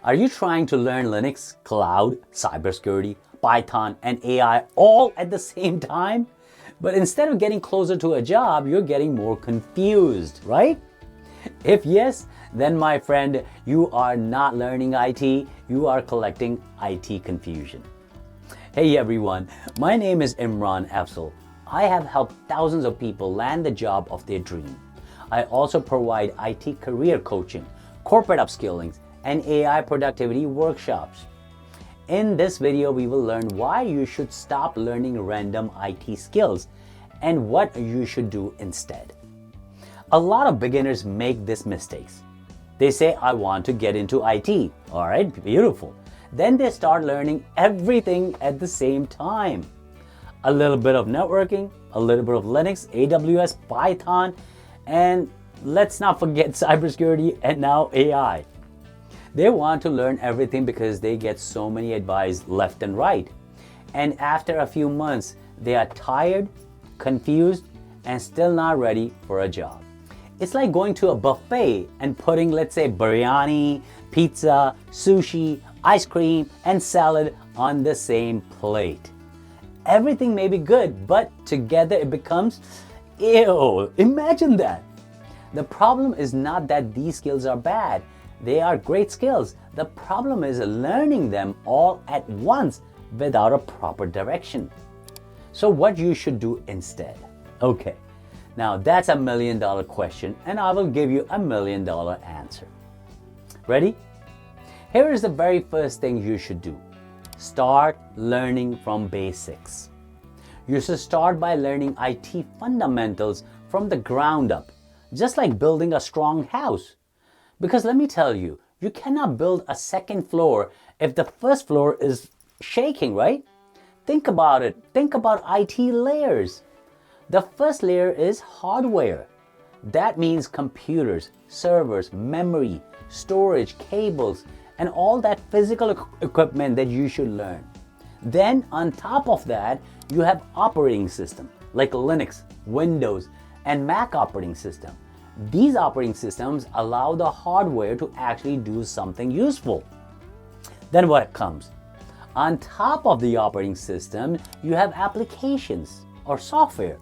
Are you trying to learn Linux, cloud, cybersecurity, Python, and AI all at the same time? But instead of getting closer to a job, you're getting more confused, right? If yes, then my friend, you are not learning IT, you are collecting IT confusion. Hey everyone, my name is Imran Afzal. I have helped thousands of people land the job of their dream. I also provide IT career coaching, corporate upskilling, and AI productivity workshops. In this video, we will learn why you should stop learning random IT skills and what you should do instead. A lot of beginners make these mistakes. They say, I want to get into IT. All right, beautiful. Then they start learning everything at the same time. A little bit of networking, a little bit of Linux, AWS, Python, and let's not forget cybersecurity and now AI. They want to learn everything because they get so many advice left and right. And after a few months, they are tired, confused, and still not ready for a job. It's like going to a buffet and putting, let's say, biryani, pizza, sushi, ice cream, and salad on the same plate. Everything may be good, but together it becomes, ew, imagine that. The problem is not that these skills are bad. They are great skills. The problem is learning them all at once without a proper direction. So what you should do instead? Okay, now that's $1 million question and I will give you $1 million answer. Ready? Here is the very first thing you should do. Start learning from basics. You should start by learning IT fundamentals from the ground up, just like building a strong house. Because let me tell you, you cannot build a second floor if the first floor is shaking, right? Think about it. Think about IT layers. The first layer is hardware. That means computers, servers, memory, storage, cables, and all that physical equipment that you should learn. Then on top of that, you have operating system like Linux, Windows, and Mac operating system. These operating systems allow the hardware to actually do something useful. Then what comes? On top of the operating system, you have applications or software.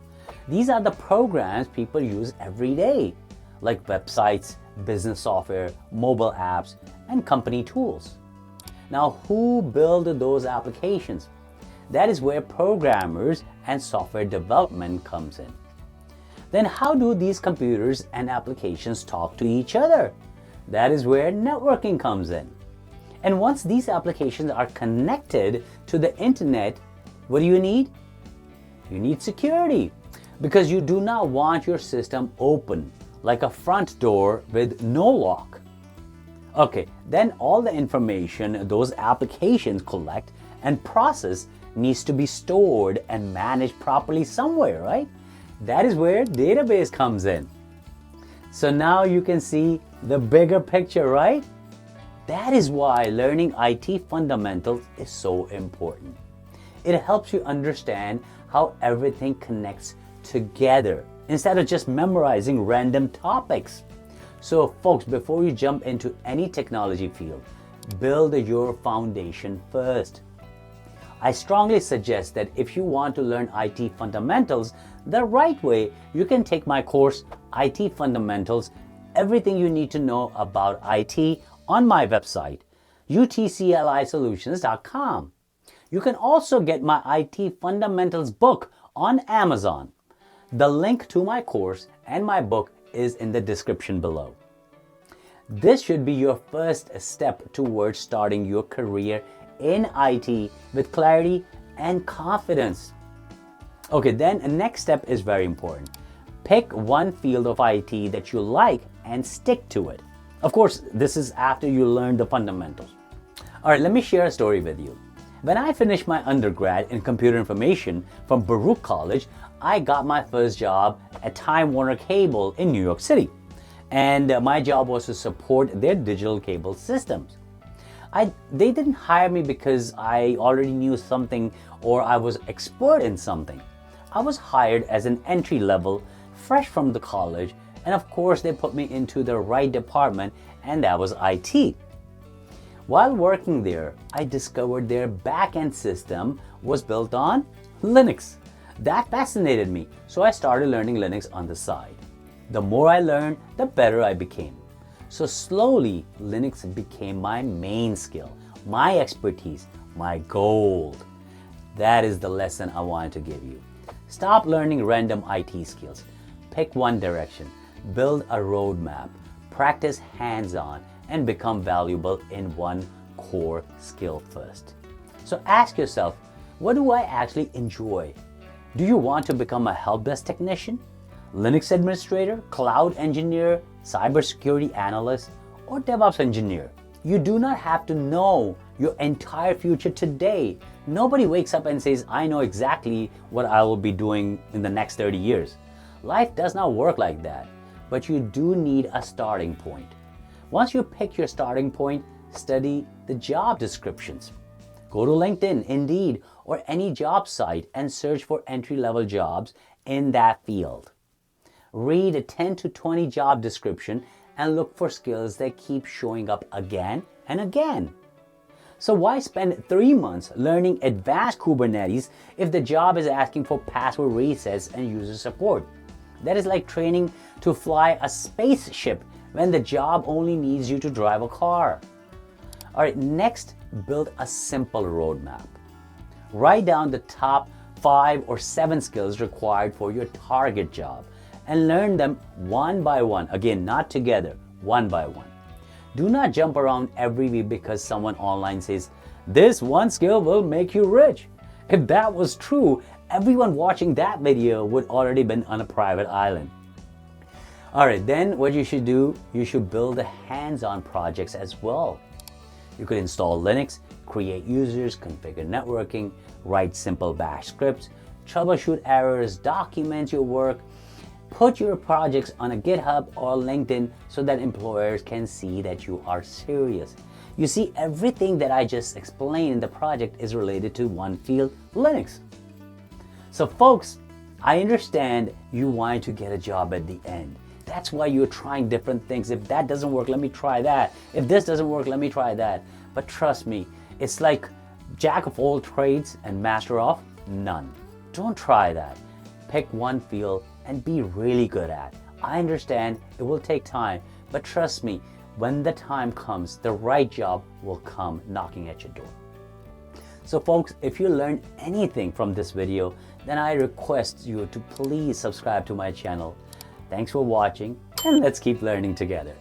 These are the programs people use every day, like websites, business software, mobile apps, and company tools. Now, who build those applications? That is where programmers and software development comes in. Then how do these computers and applications talk to each other? That is where networking comes in. And once these applications are connected to the internet, what do you need? You need security, because you do not want your system open like a front door with no lock. Okay, then all the information those applications collect and process needs to be stored and managed properly somewhere, right? That is where database comes in. So now you can see the bigger picture, right? That is why learning IT fundamentals is so important. It helps you understand how everything connects together instead of just memorizing random topics. So folks, before you jump into any technology field, build your foundation first. I strongly suggest that if you want to learn IT fundamentals the right way, you can take my course, IT Fundamentals, Everything You Need to Know About IT on my website, utclisolutions.com. You can also get my IT Fundamentals book on Amazon. The link to my course and my book is in the description below. This should be your first step towards starting your career in IT with clarity and confidence. Okay, then the next step is very important. Pick one field of IT that you like and stick to it. Of course, this is after you learn the fundamentals. All right, let me share a story with you. When I finished my undergrad in computer information from Baruch College, I got my first job at Time Warner Cable in New York City. And my job was to support their digital cable systems. They didn't hire me because I already knew something or I was expert in something. I was hired as an entry level, fresh from the college, and of course they put me into the right department, and that was IT. While working there, I discovered their back-end system was built on Linux. That fascinated me, so I started learning Linux on the side. The more I learned, the better I became. So slowly, Linux became my main skill, my expertise, my gold. That is the lesson I wanted to give you. Stop learning random IT skills. Pick one direction, build a roadmap, practice hands-on, and become valuable in one core skill first. So ask yourself, what do I actually enjoy? Do you want to become a help desk technician, Linux administrator, cloud engineer, cybersecurity analyst, or DevOps engineer? You do not have to know your entire future today. Nobody wakes up and says, I know exactly what I will be doing in the next 30 years. Life does not work like that, but you do need a starting point. Once you pick your starting point, study the job descriptions. Go to LinkedIn, Indeed, or any job site and search for entry-level jobs in that field. Read a 10 to 20 job description and look for skills that keep showing up again and again. So why spend 3 months learning advanced Kubernetes if the job is asking for password resets and user support? That is like training to fly a spaceship when the job only needs you to drive a car. All right, next, build a simple roadmap. Write down the top 5 or 7 skills required for your target job and learn them one by one. Again, not together, one by one. Do not jump around every week because someone online says, this one skill will make you rich. If that was true, everyone watching that video would already been on a private island. All right, then what you should do, you should build the hands-on projects as well. You could install Linux, create users, configure networking, write simple bash scripts, troubleshoot errors, document your work, put your projects on a GitHub or LinkedIn so that employers can see that you are serious. You see, everything that I just explained in the project is related to one field, Linux. So folks, I understand you want to get a job at the end. That's why you're trying different things. If that doesn't work, let me try that. If this doesn't work, let me try that. But trust me, it's like jack of all trades and master of none. Don't try that. Pick one field and be really good at. I understand it will take time, but trust me, when the time comes, the right job will come knocking at your door. So folks, if you learned anything from this video, then I request you to please subscribe to my channel. Thanks for watching, and let's keep learning together.